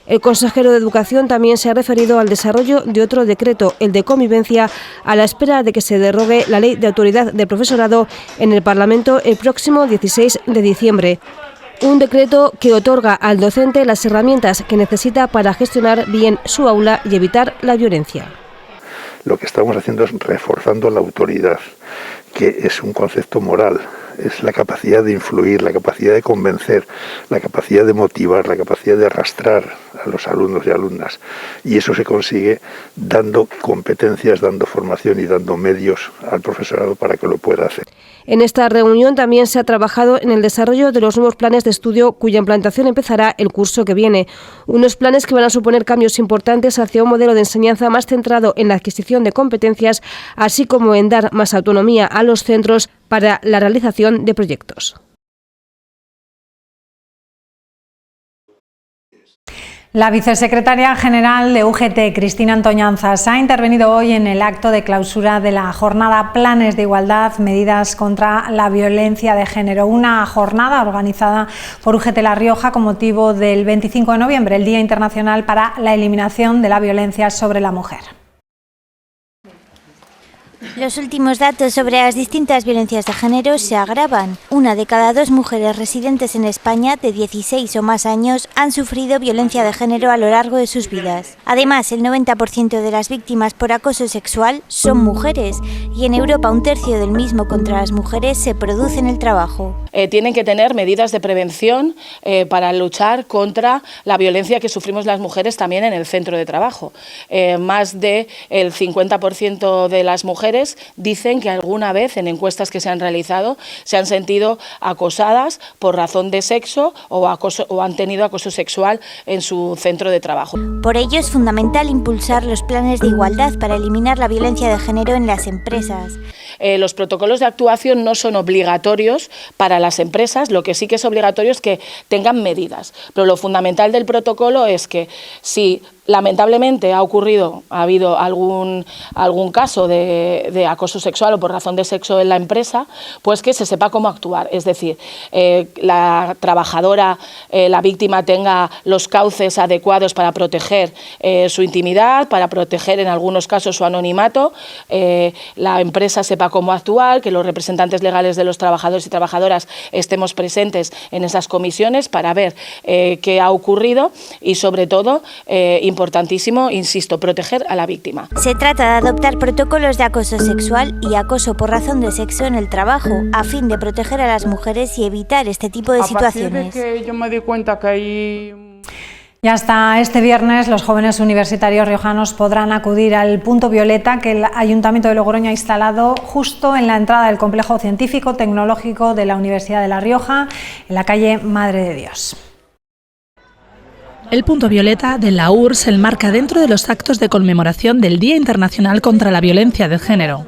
El consejero de Educación también se ha referido al desarrollo de otro decreto, el de convivencia, a la espera de que se derogue la Ley de Autoridad del Profesorado en el Parlamento el próximo 16 de diciembre. Un decreto que otorga al docente las herramientas que necesita para gestionar bien su aula y evitar la violencia. Lo que estamos haciendo es reforzando la autoridad, que es un concepto moral, es la capacidad de influir, la capacidad de convencer, la capacidad de motivar, la capacidad de arrastrar a los alumnos y alumnas. Y eso se consigue dando competencias, dando formación y dando medios al profesorado para que lo pueda hacer. En esta reunión también se ha trabajado en el desarrollo de los nuevos planes de estudio cuya implantación empezará el curso que viene. Unos planes que van a suponer cambios importantes hacia un modelo de enseñanza más centrado en la adquisición de competencias, así como en dar más autonomía a los centros para la realización de proyectos. La vicesecretaria general de UGT, Cristina Antoñanzas, ha intervenido hoy en el acto de clausura de la jornada Planes de Igualdad, Medidas contra la Violencia de Género, una jornada organizada por UGT La Rioja con motivo del 25 de noviembre, el Día Internacional para la Eliminación de la Violencia sobre la Mujer. Los últimos datos sobre las distintas violencias de género se agravan. 1 de cada 2 mujeres residentes en España de 16 o más años han sufrido violencia de género a lo largo de sus vidas. Además, el 90% de las víctimas por acoso sexual son mujeres y en Europa 1/3 del mismo contra las mujeres se produce en el trabajo. Tienen que tener medidas de prevención para luchar contra la violencia que sufrimos las mujeres también en el centro de trabajo. Más del 50% de las mujeres dicen que alguna vez en encuestas que se han realizado se han sentido acosadas por razón de sexo o han tenido acoso sexual en su centro de trabajo. Por ello es fundamental impulsar los planes de igualdad para eliminar la violencia de género en las empresas. los protocolos de actuación no son obligatorios para las empresas, lo que sí que es obligatorio es que tengan medidas. Pero lo fundamental del protocolo es que si lamentablemente ha habido algún caso de acoso sexual o por razón de sexo en la empresa, pues que se sepa cómo actuar. Es decir, la trabajadora, la víctima tenga los cauces adecuados para proteger su intimidad, para proteger en algunos casos su anonimato, la empresa sepa cómo actuar, que los representantes legales de los trabajadores y trabajadoras estemos presentes en esas comisiones para ver qué ha ocurrido y, sobre todo, importantísimo, insisto, proteger a la víctima. Se trata de adoptar protocolos de acoso sexual y acoso por razón de sexo en el trabajo, a fin de proteger a las mujeres y evitar este tipo de situaciones. A partir de que yo me di cuenta que hay... Y hasta este viernes los jóvenes universitarios riojanos podrán acudir al punto violeta que el Ayuntamiento de Logroño ha instalado justo en la entrada del complejo científico tecnológico de la Universidad de La Rioja, en la calle Madre de Dios. El punto violeta de la URSS se enmarca dentro de los actos de conmemoración del Día Internacional contra la Violencia de Género.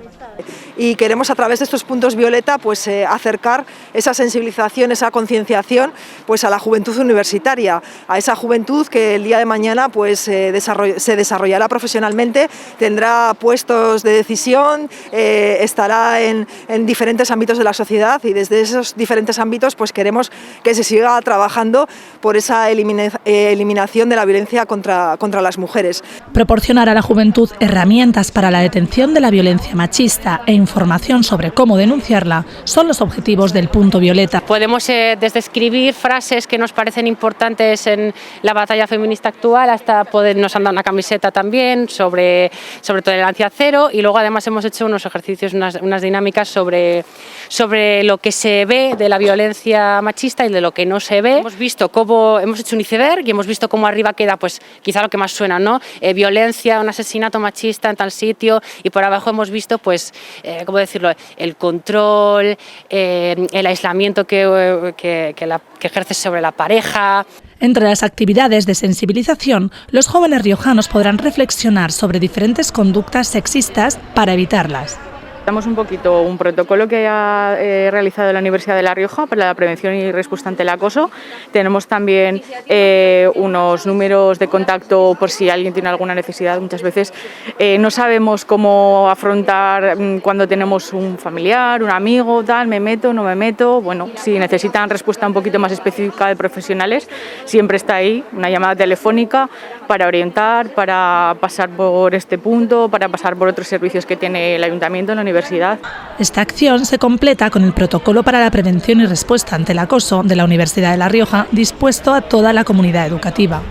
Y queremos a través de estos puntos violeta pues acercar esa sensibilización, esa concienciación pues a la juventud universitaria, a esa juventud que el día de mañana pues se desarrollará profesionalmente, tendrá puestos de decisión, estará en diferentes ámbitos de la sociedad y desde esos diferentes ámbitos pues queremos que se siga trabajando por esa eliminación de la violencia contra las mujeres. Proporcionar a la juventud herramientas para la detención de la violencia machista e información sobre cómo denunciarla son los objetivos del punto violeta. Podemos desde escribir frases que nos parecen importantes en la batalla feminista actual hasta nos han dado una camiseta también sobre tolerancia cero y luego además hemos hecho unos ejercicios, unas dinámicas sobre lo que se ve de la violencia machista y de lo que no se ve. Hemos visto cómo hemos hecho un iceberg y hemos visto cómo arriba queda pues quizá lo que más suena, ¿no? Violencia, un asesinato machista en tal sitio y por abajo hemos visto pues ¿cómo decirlo? El control, el aislamiento que ejerce sobre la pareja. Entre las actividades de sensibilización, los jóvenes riojanos podrán reflexionar sobre diferentes conductas sexistas para evitarlas. Damos un poquito un protocolo que ha realizado la Universidad de La Rioja para la prevención y respuesta ante el acoso. Tenemos también unos números de contacto por si alguien tiene alguna necesidad. Muchas veces no sabemos cómo afrontar cuando tenemos un familiar, un amigo, tal, me meto, no me meto. Bueno, si necesitan respuesta un poquito más específica de profesionales, siempre está ahí una llamada telefónica para orientar, para pasar por este punto, para pasar por otros servicios que tiene el Ayuntamiento en la Universidad. Esta acción se completa con el protocolo para la prevención y respuesta ante el acoso de la Universidad de La Rioja, dispuesto a toda la comunidad educativa.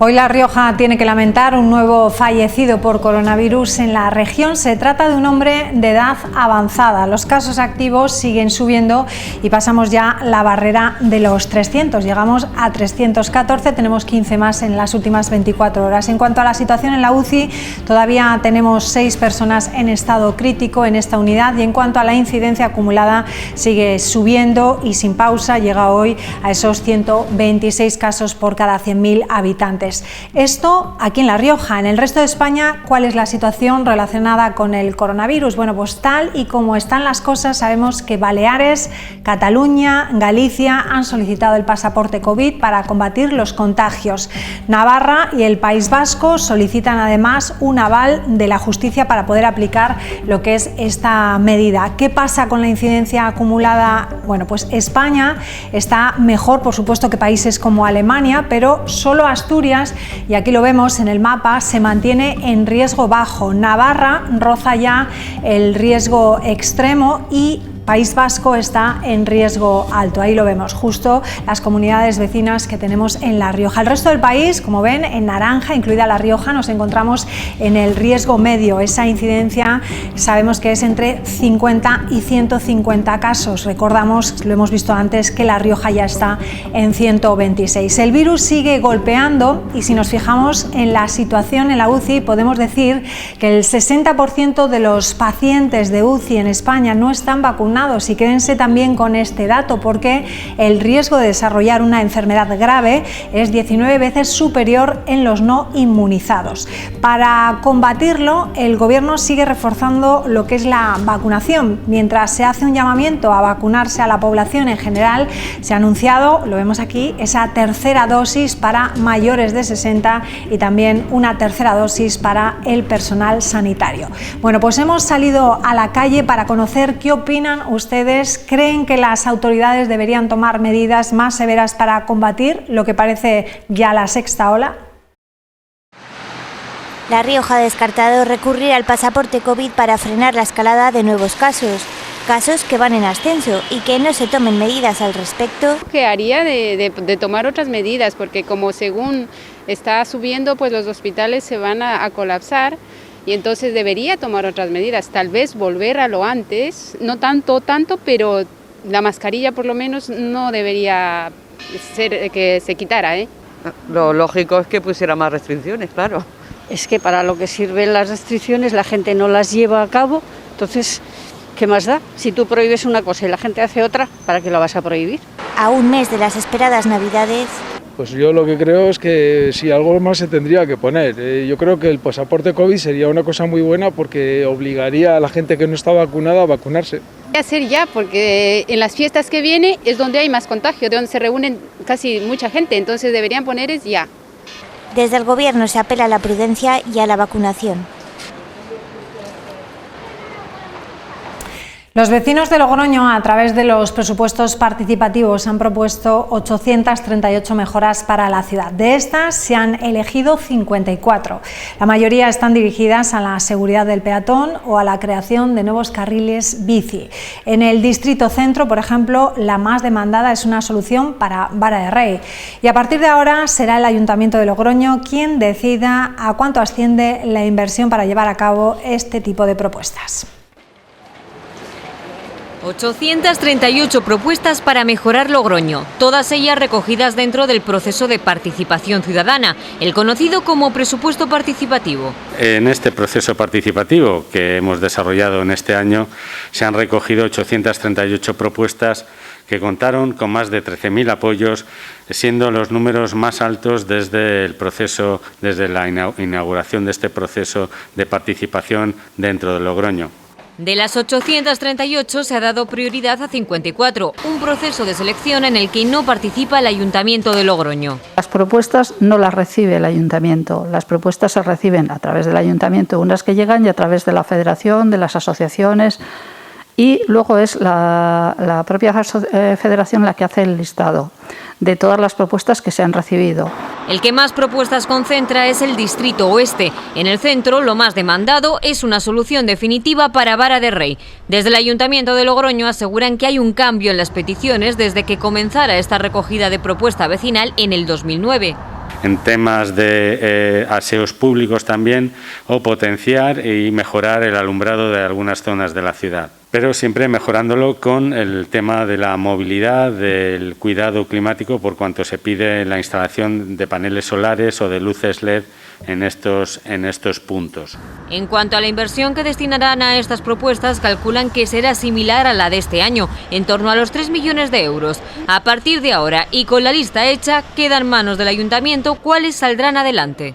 Hoy La Rioja tiene que lamentar un nuevo fallecido por coronavirus en la región. Se trata de un hombre de edad avanzada. Los casos activos siguen subiendo y pasamos ya la barrera de los 300. Llegamos a 314, tenemos 15 más en las últimas 24 horas. En cuanto a la situación en la UCI, todavía tenemos 6 personas en estado crítico en esta unidad y en cuanto a la incidencia acumulada sigue subiendo y sin pausa, llega hoy a esos 126 casos por cada 100.000 habitantes. Esto aquí en La Rioja. En el resto de España, ¿cuál es la situación relacionada con el coronavirus? Bueno, pues tal y como están las cosas, sabemos que Baleares, Cataluña, Galicia han solicitado el pasaporte COVID para combatir los contagios. Navarra y el País Vasco solicitan además un aval de la justicia para poder aplicar lo que es esta medida. ¿Qué pasa con la incidencia acumulada? Bueno, pues España está mejor, por supuesto, que países como Alemania, pero solo Asturias, y aquí lo vemos en el mapa, se mantiene en riesgo bajo. Navarra roza ya el riesgo extremo y País Vasco está en riesgo alto. Ahí lo vemos, justo las comunidades vecinas que tenemos en La Rioja. El resto del país, como ven, en naranja, incluida La Rioja, nos encontramos en el riesgo medio. Esa incidencia sabemos que es entre 50 y 150 casos. Recordamos, lo hemos visto antes, que La Rioja ya está en 126. El virus sigue golpeando y si nos fijamos en la situación en la UCI, podemos decir que el 60% de los pacientes de UCI en España no están vacunados vacunados. Y quédense también con este dato, porque el riesgo de desarrollar una enfermedad grave es 19 veces superior en los no inmunizados. Para combatirlo, el Gobierno sigue reforzando lo que es la vacunación. Mientras se hace un llamamiento a vacunarse a la población en general, se ha anunciado, lo vemos aquí, esa tercera dosis para mayores de 60 y también una tercera dosis para el personal sanitario. Bueno, pues hemos salido a la calle para conocer qué opinan ustedes. ¿Creen que las autoridades deberían tomar medidas más severas para combatir lo que parece ya la sexta ola? La Rioja ha descartado recurrir al pasaporte COVID para frenar la escalada de nuevos casos que van en ascenso, y que no se tomen medidas al respecto. Que haría de tomar otras medidas, porque como según está subiendo, pues los hospitales se van a colapsar, y entonces debería tomar otras medidas, tal vez volver a lo antes, no tanto, pero la mascarilla por lo menos no debería ser que se quitara, ¿eh? Lo lógico es que pusiera más restricciones, claro. Es que para lo que sirven las restricciones la gente no las lleva a cabo, entonces, ¿qué más da? Si tú prohíbes una cosa y la gente hace otra, ¿para qué la vas a prohibir? A un mes de las esperadas Navidades. Pues yo lo que creo es que sí, algo más se tendría que poner. Yo creo que el pasaporte COVID sería una cosa muy buena porque obligaría a la gente que no está vacunada a vacunarse. Hacer ya, porque en las fiestas que viene es donde hay más contagio, de donde se reúnen casi mucha gente, entonces deberían poner es ya. Desde el Gobierno se apela a la prudencia y a la vacunación. Los vecinos de Logroño, a través de los presupuestos participativos, han propuesto 838 mejoras para la ciudad. De estas se han elegido 54. La mayoría están dirigidas a la seguridad del peatón o a la creación de nuevos carriles bici. En el distrito centro, por ejemplo, la más demandada es una solución para Vara de Rey. Y a partir de ahora será el Ayuntamiento de Logroño quien decida a cuánto asciende la inversión para llevar a cabo este tipo de propuestas. 838 propuestas para mejorar Logroño, todas ellas recogidas dentro del proceso de participación ciudadana, el conocido como presupuesto participativo. En este proceso participativo que hemos desarrollado en este año se han recogido 838 propuestas que contaron con más de 13.000 apoyos, siendo los números más altos desde el proceso, desde la inauguración de este proceso de participación dentro de Logroño. De las 838 se ha dado prioridad a 54, un proceso de selección en el que no participa el Ayuntamiento de Logroño. Las propuestas no las recibe el Ayuntamiento, las propuestas se reciben a través del Ayuntamiento, unas que llegan y a través de la Federación, de las asociaciones, y luego es la propia Federación la que hace el listado de todas las propuestas que se han recibido. El que más propuestas concentra es el Distrito Oeste. En el centro, lo más demandado es una solución definitiva para Vara de Rey. Desde el Ayuntamiento de Logroño aseguran que hay un cambio en las peticiones desde que comenzara esta recogida de propuesta vecinal en el 2009. En temas de aseos públicos también, o potenciar y mejorar el alumbrado de algunas zonas de la ciudad. Pero siempre mejorándolo con el tema de la movilidad, del cuidado climático, por cuanto se pide la instalación de paneles solares o de luces LED en estos puntos. En cuanto a la inversión que destinarán a estas propuestas, calculan que será similar a la de este año, en torno a los 3 millones de euros. A partir de ahora, y con la lista hecha, queda en manos del Ayuntamiento cuáles saldrán adelante.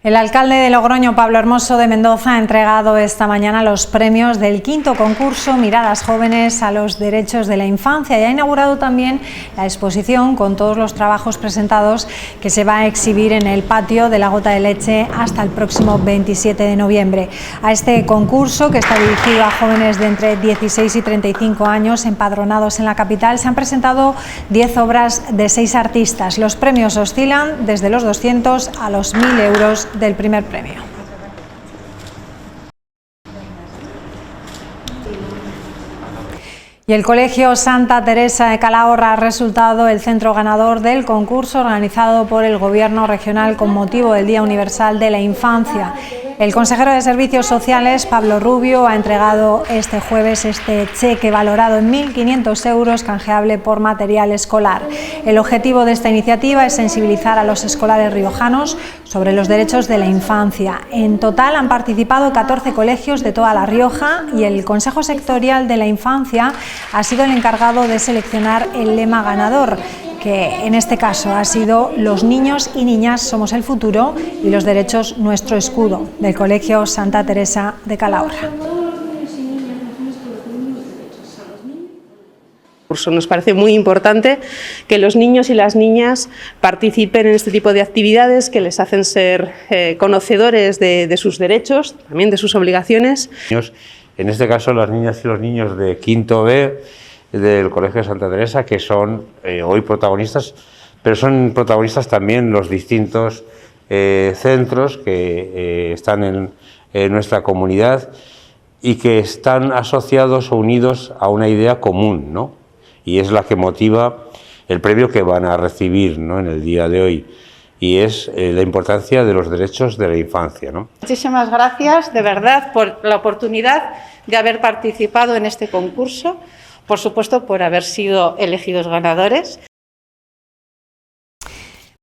El alcalde de Logroño, Pablo Hermoso de Mendoza, ha entregado esta mañana los premios del 5º concurso Miradas Jóvenes a los Derechos de la Infancia y ha inaugurado también la exposición con todos los trabajos presentados que se va a exhibir en el patio de la Gota de Leche hasta el próximo 27 de noviembre. A este concurso, que está dirigido a jóvenes de entre 16 y 35 años empadronados en la capital, se han presentado 10 obras de 6 artistas. Los premios oscilan desde los 200 a los 1.000 euros del primer premio. Y el Colegio Santa Teresa de Calahorra ha resultado el centro ganador del concurso organizado por el Gobierno regional con motivo del Día Universal de la Infancia. El consejero de Servicios Sociales, Pablo Rubio, ha entregado este jueves este cheque valorado en 1.500 euros canjeable por material escolar. El objetivo de esta iniciativa es sensibilizar a los escolares riojanos sobre los derechos de la infancia. En total han participado 14 colegios de toda La Rioja y el Consejo Sectorial de la Infancia ha sido el encargado de seleccionar el lema ganador, que en este caso ha sido "Los niños y niñas somos el futuro y los derechos nuestro escudo", del Colegio Santa Teresa de Calahorra. Nos parece muy importante que los niños y las niñas participen en este tipo de actividades que les hacen ser conocedores de sus derechos, también de sus obligaciones. En este caso, las niñas y los niños de quinto B del Colegio Santa Teresa, que son hoy protagonistas, pero son protagonistas también los distintos centros que están en nuestra comunidad y que están asociados o unidos a una idea común, ¿no? Y es la que motiva el premio que van a recibir, ¿no?, en el día de hoy, y es la importancia de los derechos de la infancia, ¿no? Muchísimas gracias, de verdad, por la oportunidad de haber participado en este concurso, por supuesto, por haber sido elegidos ganadores.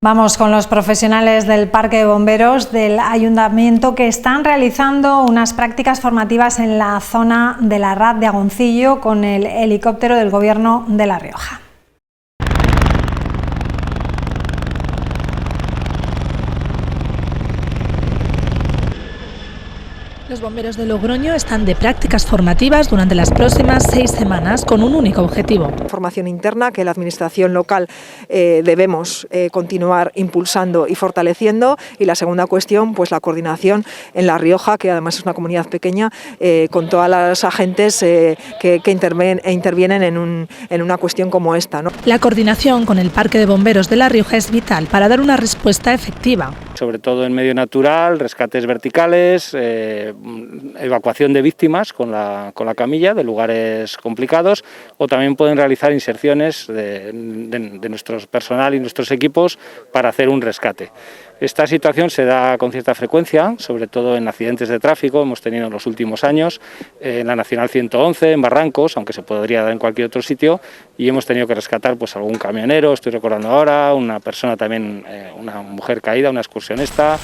Vamos con los profesionales del Parque de Bomberos del Ayuntamiento, que están realizando unas prácticas formativas en la zona de la RAD de Agoncillo con el helicóptero del Gobierno de La Rioja. Los bomberos de Logroño están de prácticas formativas durante las próximas 6 semanas con un único objetivo. Formación interna que la administración local debemos continuar impulsando y fortaleciendo, y la segunda cuestión, pues la coordinación en La Rioja, que además es una comunidad pequeña, con todas las agentes que intervienen en una cuestión como esta, ¿no? La coordinación con el Parque de Bomberos de La Rioja es vital para dar una respuesta efectiva. Sobre todo en medio natural, rescates verticales, evacuación de víctimas con la camilla de lugares complicados, o también pueden realizar inserciones de nuestro personal y nuestros equipos para hacer un rescate. Esta situación se da con cierta frecuencia, sobre todo en accidentes de tráfico, hemos tenido en los últimos años, en la Nacional 111, en Barrancos, aunque se podría dar en cualquier otro sitio, y hemos tenido que rescatar pues algún camionero, estoy recordando ahora, una persona también, una mujer caída, una excursionista,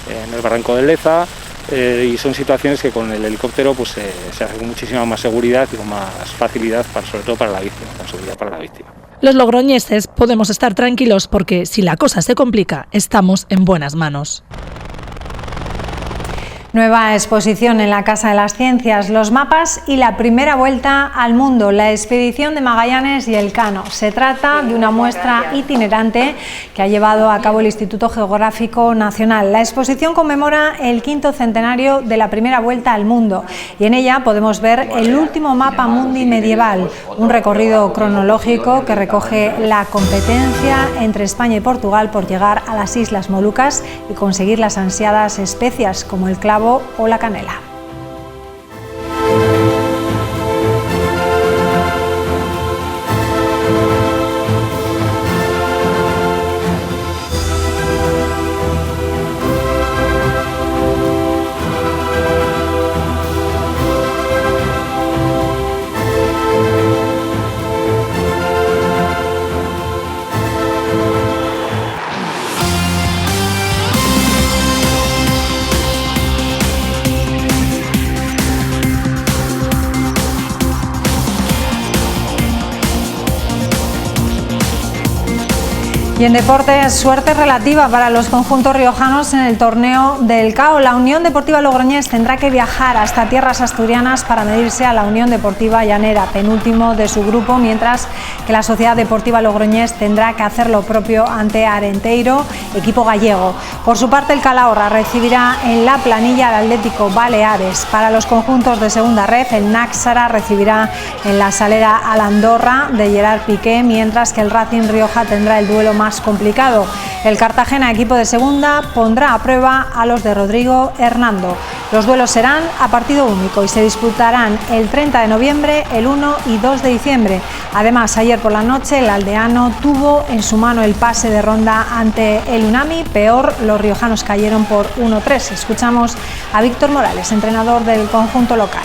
en el Barranco de Leza, y son situaciones que con el helicóptero pues se hace con muchísima más seguridad y con más facilidad, sobre todo para la víctima, con seguridad para la víctima. Los logroñeses podemos estar tranquilos porque si la cosa se complica, estamos en buenas manos. Nueva exposición en la Casa de las Ciencias, los mapas y la primera vuelta al mundo, la expedición de Magallanes y Elcano. Se trata de una muestra itinerante que ha llevado a cabo el Instituto Geográfico Nacional. La exposición conmemora el 5º centenario de la primera vuelta al mundo y en ella podemos ver el último mapa mundi medieval, un recorrido cronológico que recoge la competencia entre España y Portugal por llegar a las Islas Molucas y conseguir las ansiadas especias como el clavo o la canela. Y en deportes, suerte relativa para los conjuntos riojanos en el torneo del CAO. La Unión Deportiva Logroñés tendrá que viajar hasta tierras asturianas para medirse a la Unión Deportiva Llanera, penúltimo de su grupo, mientras que la Sociedad Deportiva Logroñés tendrá que hacer lo propio ante Arenteiro, equipo gallego. Por su parte, el Calahorra recibirá en la planilla al Atlético Baleares. Para los conjuntos de segunda ref, el Náxara recibirá en la Salera al Andorra de Gerard Piqué, mientras que el Racing Rioja tendrá el duelo más más complicado. El Cartagena, equipo de segunda, pondrá a prueba a los de Rodrigo Hernando. Los duelos serán a partido único y se disputarán el 30 de noviembre, el 1 y 2 de diciembre. Además, ayer por la noche el aldeano tuvo en su mano el pase de ronda ante el Unami. Peor, los riojanos cayeron por 1-3. Escuchamos a Víctor Morales, entrenador del conjunto local.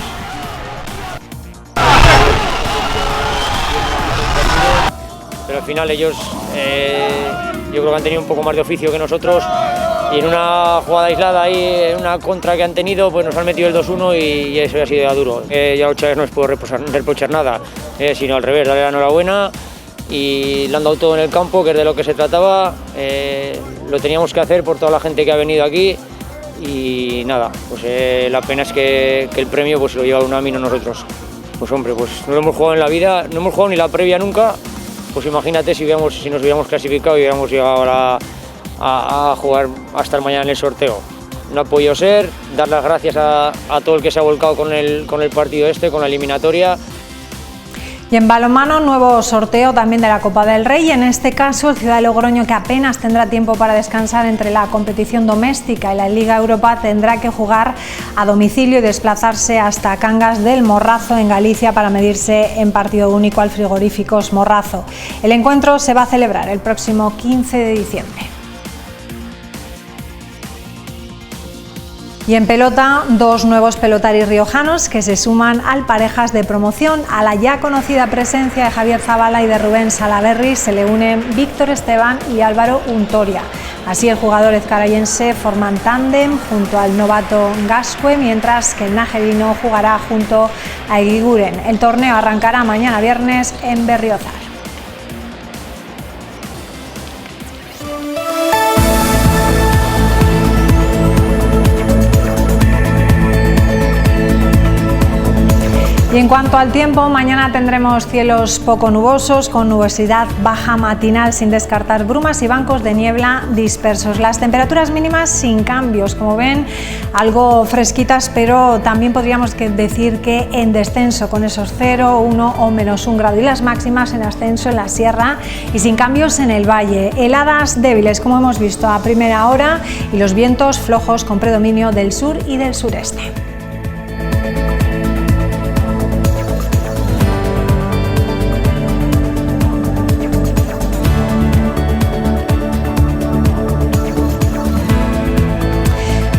Pero al final ellos yo creo que han tenido un poco más de oficio que nosotros y en una jugada aislada ahí, en una contra que han tenido, pues nos han metido el 2-1 y eso ha sido ya duro. Ya a Chávez no les puedo reprochar nada, sino al revés, darle la enhorabuena y lo han dado todo en el campo, que es de lo que se trataba. Lo teníamos que hacer por toda la gente que ha venido aquí y nada, pues la pena es que el premio pues lo lleva Unami, no nosotros. Pues hombre, pues no lo hemos jugado en la vida, no hemos jugado ni la previa nunca. Pues imagínate si nos hubiéramos clasificado y hubiéramos llegado ahora a jugar hasta el mañana en el sorteo. No ha podido ser, dar las gracias a todo el que se ha volcado con el partido con la eliminatoria. Y en balonmano, nuevo sorteo también de la Copa del Rey, en este caso el Ciudad de Logroño, que apenas tendrá tiempo para descansar entre la competición doméstica y la Liga Europa, tendrá que jugar a domicilio y desplazarse hasta Cangas del Morrazo en Galicia para medirse en partido único al Frigoríficos Morrazo. El encuentro se va a celebrar el próximo 15 de diciembre. Y en pelota, dos nuevos pelotaris riojanos que se suman al Parejas de promoción. A la ya conocida presencia de Javier Zabala y de Rubén Salaberry se le unen Víctor Esteban y Álvaro Untoria. Así el jugador ezcarayense forman tándem junto al novato Gascue, mientras que el nagerino jugará junto a Eguiguren. El torneo arrancará mañana viernes en Berriozar. Y en cuanto al tiempo, mañana tendremos cielos poco nubosos con nubosidad baja matinal sin descartar brumas y bancos de niebla dispersos. Las temperaturas mínimas sin cambios, como ven, algo fresquitas, pero también podríamos decir que en descenso con esos 0, 1 o -1 grado, y las máximas en ascenso en la sierra y sin cambios en el valle. Heladas débiles, como hemos visto a primera hora, y los vientos flojos con predominio del sur y del sureste.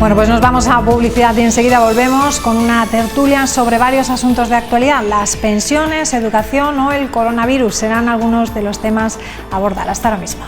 Bueno, pues nos vamos a publicidad y enseguida volvemos con una tertulia sobre varios asuntos de actualidad. Las pensiones, educación o el coronavirus serán algunos de los temas a abordar. Hasta ahora mismo.